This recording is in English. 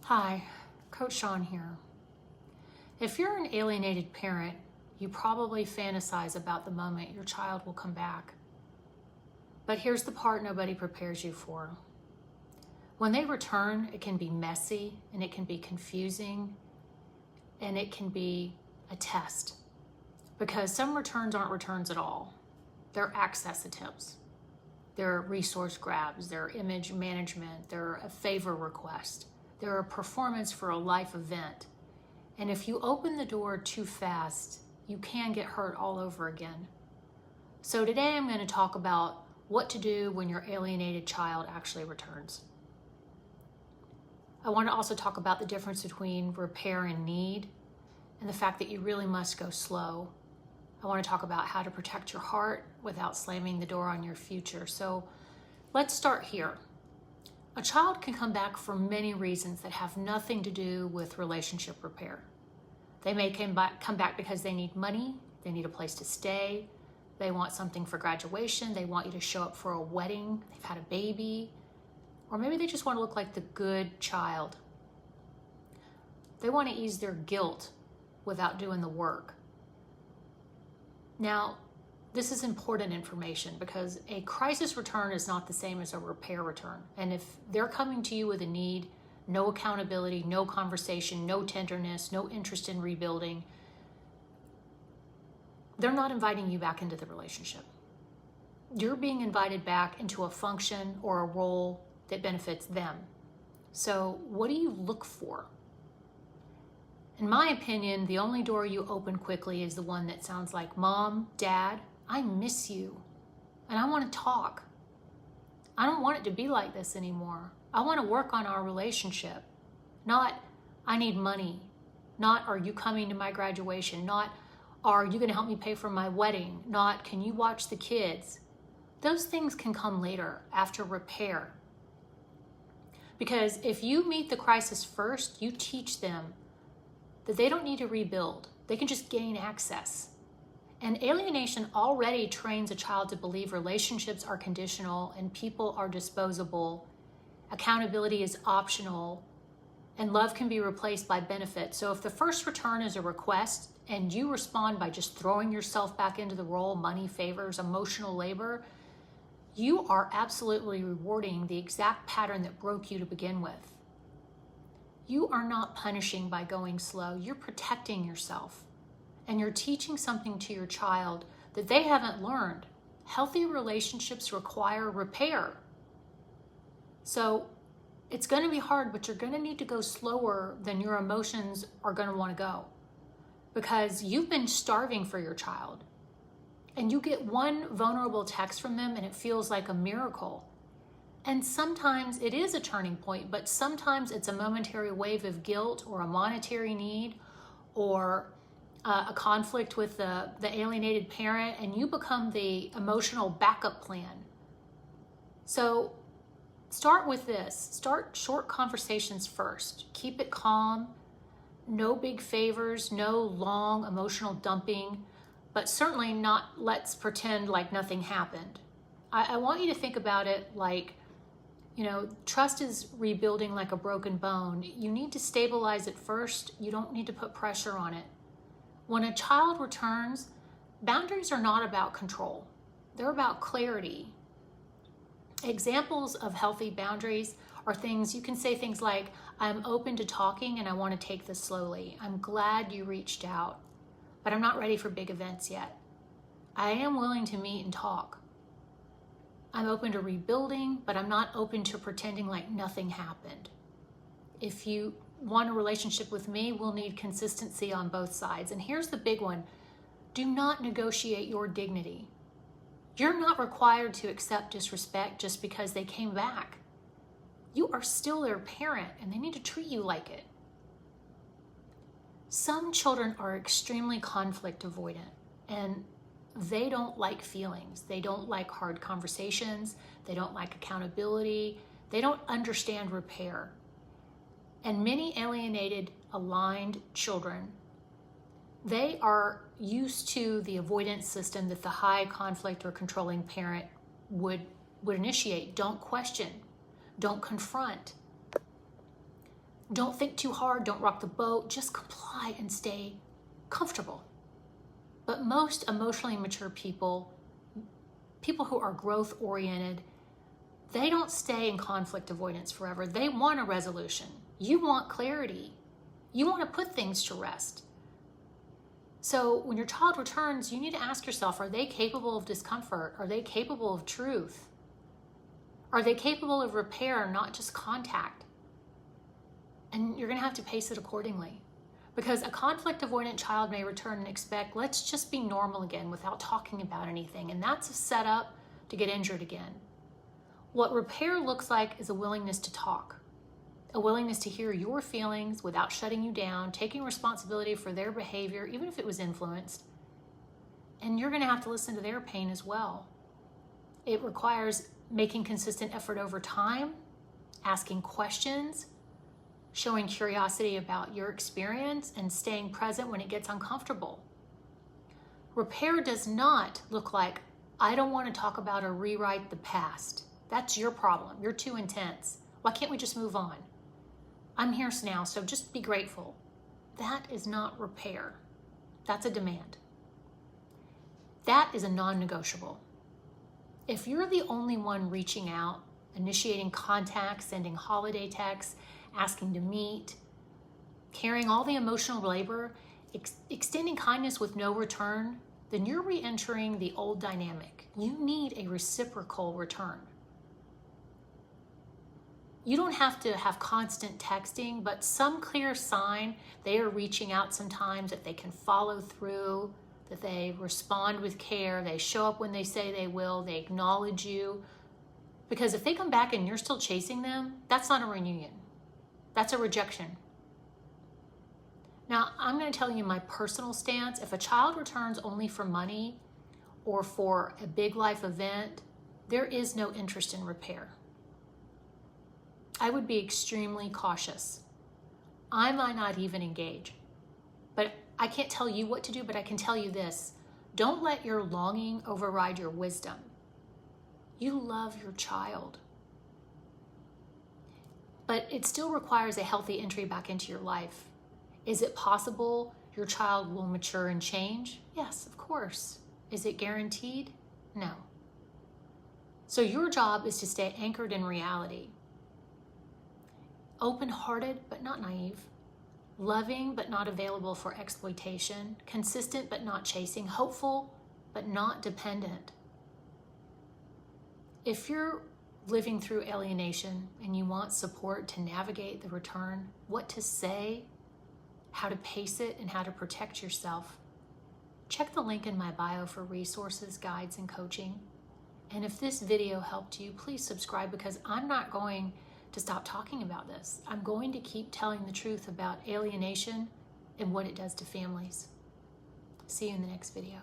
Hi, Coach Shawn here. If you're an alienated parent, you probably fantasize about the moment your child will come back. But here's the part nobody prepares you for. When they return, it can be messy and it can be confusing and it can be a test, because some returns aren't returns at all. They're access attempts. They're resource grabs, they're image management, they're a favor request. They're a performance for a life event. And if you open the door too fast, you can get hurt all over again. So today I'm going to talk about what to do when your alienated child actually returns. I want to also talk about the difference between repair and need and the fact that you really must go slow. I want to talk about how to protect your heart without slamming the door on your future. So let's start here. A child can come back for many reasons that have nothing to do with relationship repair. They may come back because they need money, they need a place to stay, they want something for graduation, they want you to show up for a wedding, they've had a baby, or maybe they just want to look like the good child. They want to ease their guilt without doing the work. Now, this is important information because a crisis return is not the same as a repair return. And if they're coming to you with a need, no accountability, no conversation, no tenderness, no interest in rebuilding, they're not inviting you back into the relationship. You're being invited back into a function or a role that benefits them. So what do you look for? In my opinion, the only door you open quickly is the one that sounds like, Mom, Dad, I miss you and I want to talk. I don't want it to be like this anymore. I want to work on our relationship. Not, I need money. Not, are you coming to my graduation? Not, are you going to help me pay for my wedding? Not, can you watch the kids? Those things can come later, after repair. Because if you meet the crisis first, you teach them that they don't need to rebuild. They can just gain access. And alienation already trains a child to believe relationships are conditional and people are disposable, accountability is optional, and love can be replaced by benefit. So if the first return is a request and you respond by just throwing yourself back into the role, money, favors, emotional labor, you are absolutely rewarding the exact pattern that broke you to begin with. You are not punishing by going slow, you're protecting yourself. And you're teaching something to your child that they haven't learned. Healthy relationships require repair. So it's going to be hard, but you're going to need to go slower than your emotions are going to want to go. Because you've been starving for your child. And you get one vulnerable text from them and it feels like a miracle. And sometimes it is a turning point, but sometimes it's a momentary wave of guilt or a monetary need or a conflict with the alienated parent, and you become the emotional backup plan. So start with this. Start short conversations first. Keep it calm. No big favors, no long emotional dumping, but certainly not let's pretend like nothing happened. I want you to think about it like, trust is rebuilding like a broken bone. You need to stabilize it first. You don't need to put pressure on it. When a child returns, boundaries are not about control. They're about clarity. Examples of healthy boundaries are things, you can say things like, I'm open to talking and I want to take this slowly. I'm glad you reached out, but I'm not ready for big events yet. I am willing to meet and talk. I'm open to rebuilding, but I'm not open to pretending like nothing happened. If you want a relationship with me, we'll need consistency on both sides. And here's the big one. Do not negotiate your dignity. You're not required to accept disrespect just because they came back. You are still their parent and they need to treat you like it. Some children are extremely conflict avoidant and they don't like feelings. They don't like hard conversations. They don't like accountability. They don't understand repair. And many alienated, aligned children, they are used to the avoidance system that the high conflict or controlling parent would initiate. Don't question, don't confront. Don't think too hard, don't rock the boat, just comply and stay comfortable. But most emotionally mature people who are growth oriented, they don't stay in conflict avoidance forever. They want a resolution. You want clarity. You want to put things to rest. So when your child returns, you need to ask yourself, are they capable of discomfort? Are they capable of truth? Are they capable of repair, not just contact? And you're going to have to pace it accordingly. Because a conflict avoidant child may return and expect, let's just be normal again without talking about anything. And that's a setup to get injured again. What repair looks like is a willingness to talk, a willingness to hear your feelings without shutting you down, taking responsibility for their behavior, even if it was influenced. And you're going to have to listen to their pain as well. It requires making consistent effort over time, asking questions, showing curiosity about your experience, and staying present when it gets uncomfortable. Repair does not look like, I don't want to talk about or rewrite the past. That's your problem. You're too intense. Why can't we just move on? I'm here now, so just be grateful. That is not repair. That's a demand. That is a non-negotiable. If you're the only one reaching out, initiating contact, sending holiday texts, asking to meet, carrying all the emotional labor, extending kindness with no return, then you're re-entering the old dynamic. You need a reciprocal return. You don't have to have constant texting, but some clear sign they are reaching out sometimes, that they can follow through, that they respond with care, they show up when they say they will, they acknowledge you. Because if they come back and you're still chasing them, that's not a reunion. That's a rejection. Now, I'm going to tell you my personal stance. If a child returns only for money or for a big life event, there is no interest in repair. I would be extremely cautious. I might not even engage. But I can't tell you what to do, but I can tell you this. Don't let your longing override your wisdom. You love your child. But it still requires a healthy entry back into your life. Is it possible your child will mature and change? Yes, of course. Is it guaranteed? No. So your job is to stay anchored in reality. Open-hearted, but not naive. Loving, but not available for exploitation. Consistent, but not chasing. Hopeful, but not dependent. If you're living through alienation and you want support to navigate the return, what to say, how to pace it, and how to protect yourself, check the link in my bio for resources, guides, and coaching. And if this video helped you, please subscribe, because I'm not going to stop talking about this. I'm going to keep telling the truth about alienation and what it does to families. See you in the next video.